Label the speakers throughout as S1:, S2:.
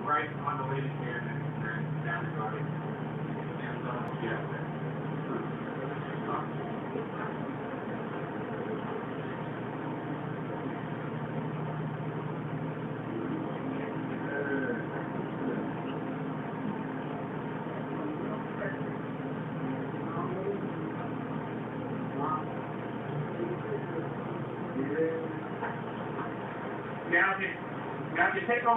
S1: right on the ladies' hand and down the body. And, yeah. Now if you take a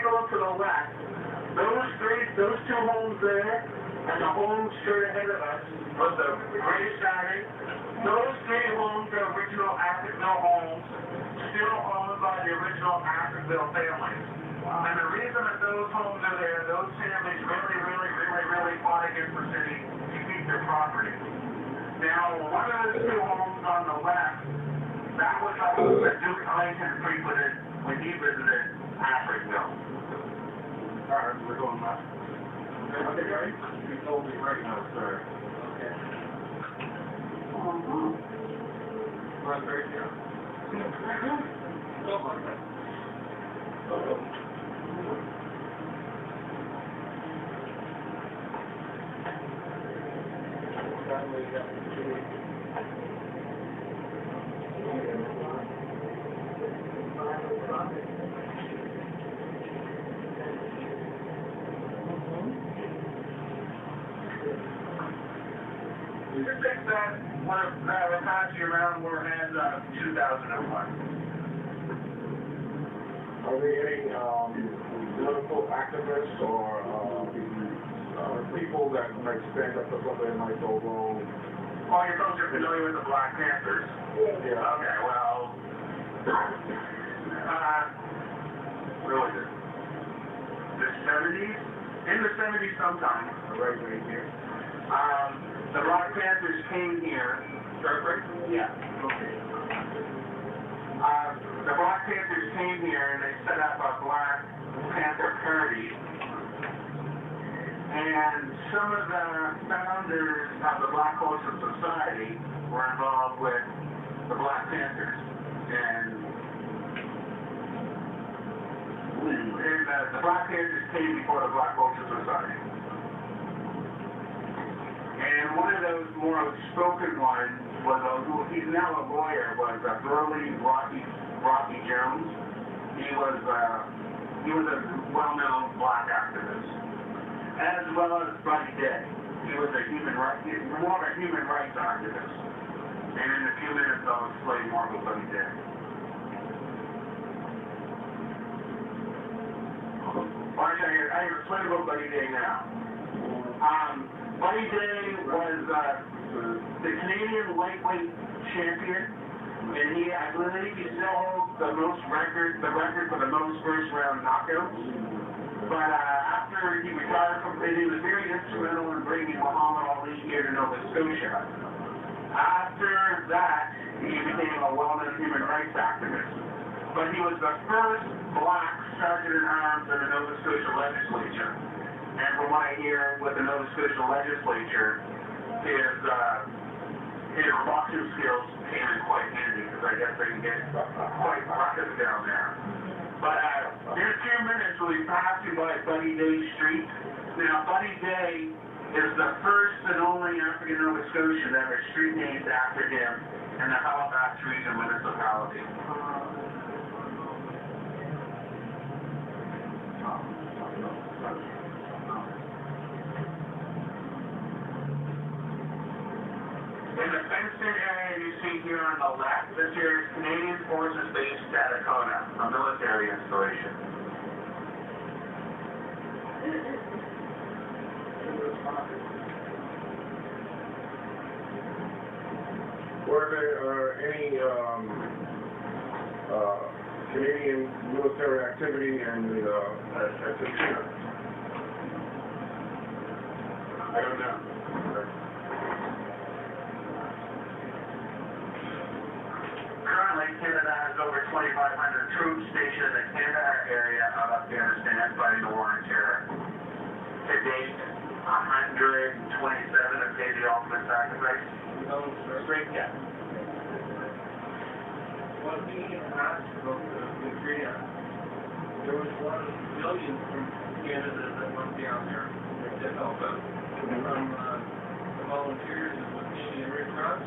S1: look to the left, those two homes there, and the home straight ahead of us was the grave starting. Those three homes are original Africville homes, still owned by the original Africville families. Wow. And the reason that those homes are there, those families really fought against the city to keep their property. Now, one of the two homes on the left, that was a home that Duke Ellington frequented when he visited Africville. Alright, we're going left. Okay, right? You told me right now, sir. Okay. Run right here. Oh my God. You think that one of the Apache around were hands on 2001?
S2: Are there any political activists or people that might stand up for something that might go wrong?
S1: Oh, you folks are familiar with the Black Panthers?
S2: Yeah.
S1: Okay, well, really the 70s? In the 70s sometime.
S2: Right here.
S1: The Black Panthers came here. Yeah. Okay. The Black Panthers came here and they set up a Black Panther party. And some of the founders of the Black Coastal Society were involved with the Black Panthers. And the Black Panthers came before the Black Coastal Society. And one of those more outspoken ones was he's now a lawyer, was Burley Rocky Jones. He was a well-known black activist, as well as Buddy Day. He was more of a human rights activist. And in a few minutes I'll explain more about Buddy Day. Well, I can explain about Buddy Day now. Buddy Day was the Canadian lightweight champion, and I believe he still holds the record for the most first-round knockouts. But after he retired from it, he was very instrumental in bringing Muhammad Ali here to Nova Scotia. After that, he became a well-known human rights activist. But he was the first black sergeant-at-arms in the Nova Scotia legislature. And from what I hear with the Nova Scotia legislature, his boxing skills came in quite handy, because I guess they can get quite ruckus down there. But in a few minutes, we'll be passing by Buddy Day Street. Now, Buddy Day is the first and only African Nova Scotian to have a street named after him in the Halifax Region municipality. In the fenced-in area you see here on the left, this here is Canadian Forces Base Stadacona, a military installation.
S2: Were there any Canadian military activity at Scotia?
S1: I don't know. Currently, Canada has over 2,500 troops stationed in the Kandahar area of Afghanistan fighting the war on terror. To date, 127 have paid the ultimate sacrifice. Straight cap. What we asked about the Korea
S2: There was one
S3: millions from Canada that went down there to help us. From the volunteers and the Canadian Red Cross,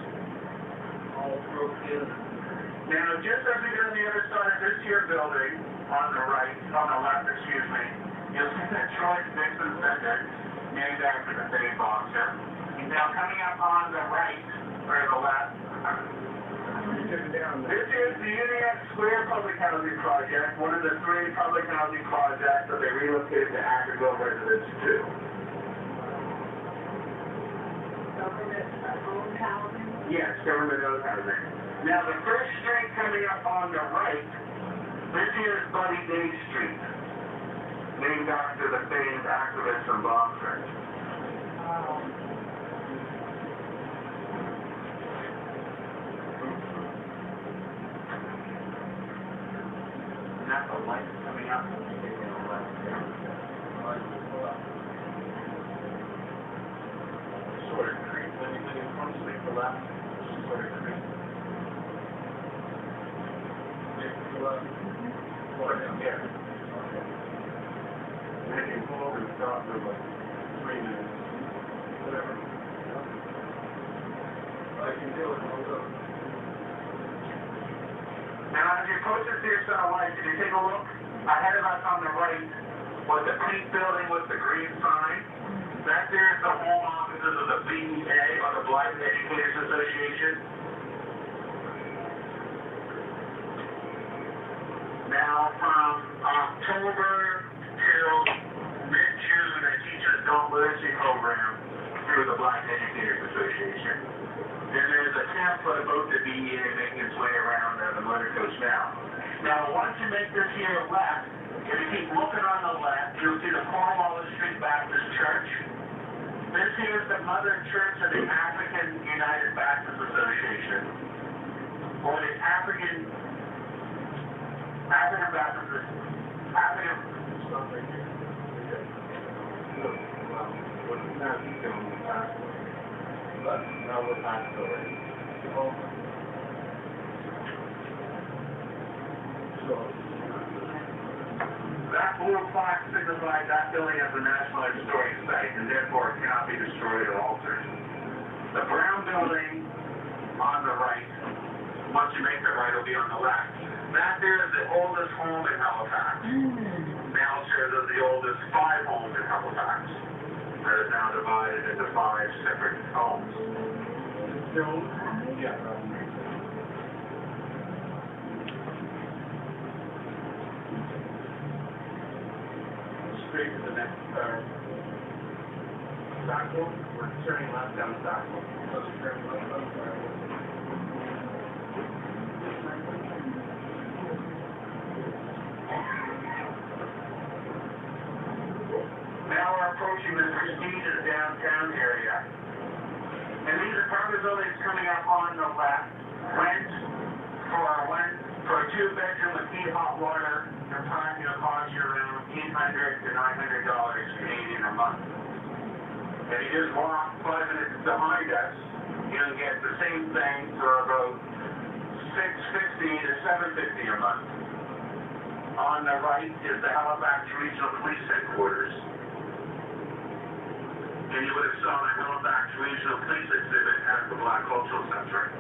S3: all through Canada.
S1: Now, just as we go on the other side of this here building, on the right, on the left, excuse me, you'll see the Troy Dixon Center, named after the big boxer. Now, coming up on the right, or the left, this is the Union Square Public Housing Project, one of the 3 public housing projects that they relocated to Ackerville residents to.
S4: Government-owned housing?
S1: Yes, government-owned housing. Now, the first street coming up on the right, this here is Buddy Day Street, named after the famed activist from Boxford. And that's the light coming up.
S3: Sort of creep, when you want to make the left, sort of creep.
S2: Yeah. And then you pull over and stop for like 3 minutes. Whatever.
S3: I can do it, hold up.
S1: Now, as you're closer to your center light, if you take a look, ahead of us on the right was the pink building with the green sign. That there is the home offices of the BEA, or the Blind Educators Association. Now, from October till mid-June, they teach us adult literacy program through the Blind Educators Association. And there's a template about the BEA making its way around the motor coach now. Now, once you make this here left, if you keep looking on the left, you'll see the Cornwall Street Baptist Church. This here is the Mother Church of the African United Baptist Association, or the African Baptist, African.
S2: Stop right here. Okay. Look, well, what now he's doing the passport. But now we're past the way. So,
S1: That blue plaque signifies that building as a National Historic Site, and therefore it cannot be destroyed or altered. The brown building on the right, once you make the right, will be on the left. That there is the oldest home in Halifax. Now serves as the oldest 5 homes in Halifax. That is now divided into 5 separate homes.
S2: yeah.
S3: Straight to the next Stockholm, we're turning left down Stockholm. Let's turn left down Stockholm.
S1: Now we're approaching the prestigious downtown area. And these apartment buildings coming up on the left rent for a 2-bedroom with heat, hot water, they're probably going to cost you around $800 to $900 Canadian a month. If you just walk 5 minutes behind us, you'll get the same thing for about $650 to $750 a month. On the right is the Halifax Regional Police Headquarters. And you would have saw the Halifax Regional Police exhibit at the Black Cultural Center.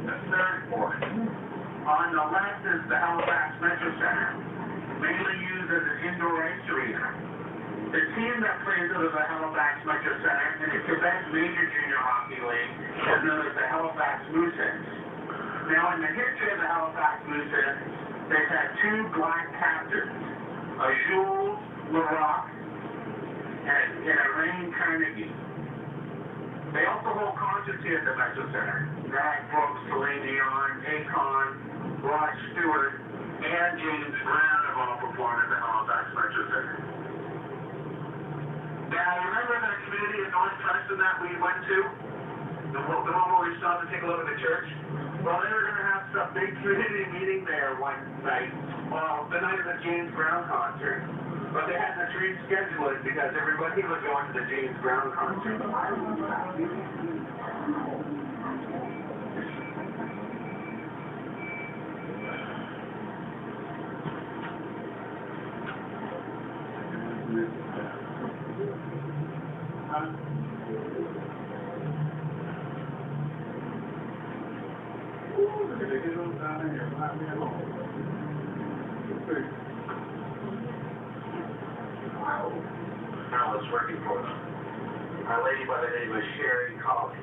S1: The third floor. On the left is the Halifax Metro Center, mainly used as an indoor ice arena. The team that plays out of the Halifax Metro Center in the Quebec Major Junior Hockey League is known as the Halifax Mooseheads. Now, in the history of the Halifax Mooseheads, they've had 2 black captains, a Jules Larocque and a Rain Carnegie. They also hold concerts here at the Metro Center. Zach Brooks, Celine Dion, Akon, Rod Stewart, and James Brown have all performed at the Halifax Metro Center. Now, you remember that community in North Preston that we went to? The one where we stopped to take a look at the church? Well, they were going to have a big community meeting there one night, the night of the James Brown concert. But they had to reschedule it because everybody was going to the James Brown concert. Now it's working for them. A lady by the name of Sherry Colley.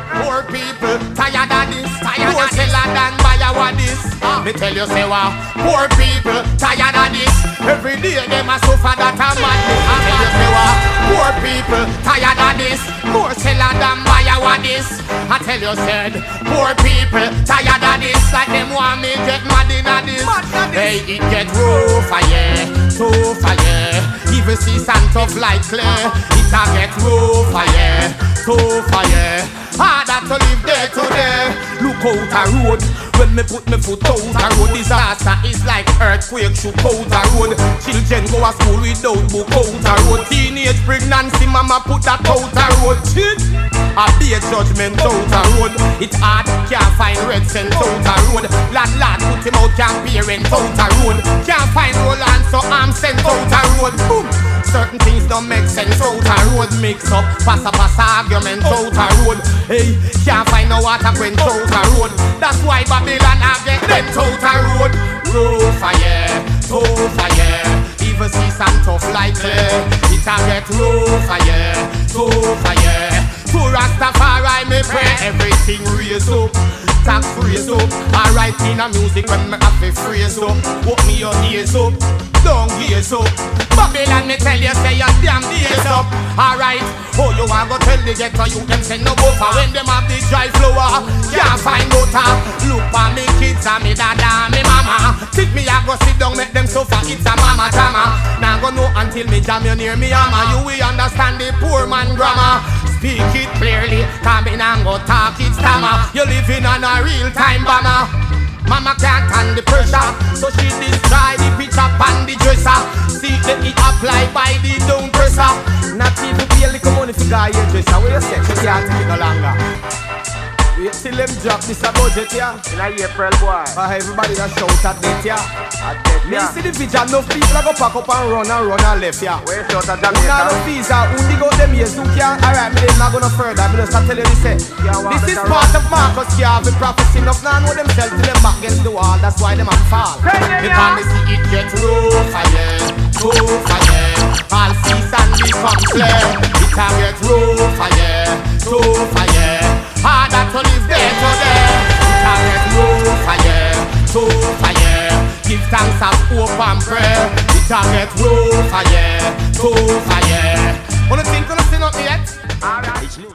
S4: Poor people, tired of this. More seller than buyer what this. Me tell you say what? Poor people, tired of this. Every day them a suffer that a madness. I tell you say what? Poor people, tired of this. More seller than buyer what this. I tell you said, poor people, tired of this. Like them want me get mad in a this. Hey, it get rougher, yeah, tougher, yeah. Even see sand tough like clay. It a get rougher, yeah, tougher, yeah. Harder to live day to day. Look out a road. When me put me foot out a road, disaster is like earthquake shook out a road. Children go to school without book out a road. Teenage pregnancy, mama put that out a road. A big judgment out a road. It hard, can't find red cent out a road. Lad put him out, can't parent out a road. Can't find Roland, so I'm sent out a road. Boom. Certain things don't make sense out a road. Mix up, pass argument out a road. Hey, can't find no water quench out a road. That's why Babylon have get bent out a road. Rougher, yeah, tougher, yeah. Even see some tough like clay. It a get rougher, yeah, tougher, yeah. To Rastafari me pray everything raise up. Tax raise up. Alright in a music when me have to phrase up. Put me your ears up, don't gaze up. Babylon me tell you say your damn days up. Alright, oh you want go tell the ghetto you them send no buffer. When them have the dry flour, can't find butter. Look for me kids and me dada and me mama. Think me I go sit down make them suffer. It's a mama drama. Now go know until me jam you near me hammer. You will understand the poor man grammar. Speak it clearly, come in and go talk it stammer. You living on a real time bomber. Mama can't stand the pressure, so she destroy the picture on the dresser. See that it apply by the down presser. Not even pay a little money for guy hairdresser. What you say? She can't take it no longer. Wait till them drop this a budget, yeah.
S2: In a April, boy.
S4: Everybody that shout at that, yeah.
S2: At that,
S4: Me
S2: yeah.
S4: see the vision, enough people that go pack up and run left, yeah.
S2: Where shout at
S4: Now
S2: Jamaikan?
S4: no visa, who dig out them ears, who can't. Alright, me not go no further, me just tell you this, this is part of Marcus Garvey prophecy. Enough now know themselves till them back against the wall, that's why them a fall. Because me see it get rougher, yeah, tougher, yeah. All season become clear. It a get rougher, yeah, tougher, yeah. Harder to live day to day. It a get rougher, yeah, tougher, yeah. Give thanks of hope and prayer. It a get rougher, yeah, tougher, yeah. Wanna think, wanna see nothing yet?
S2: Alright.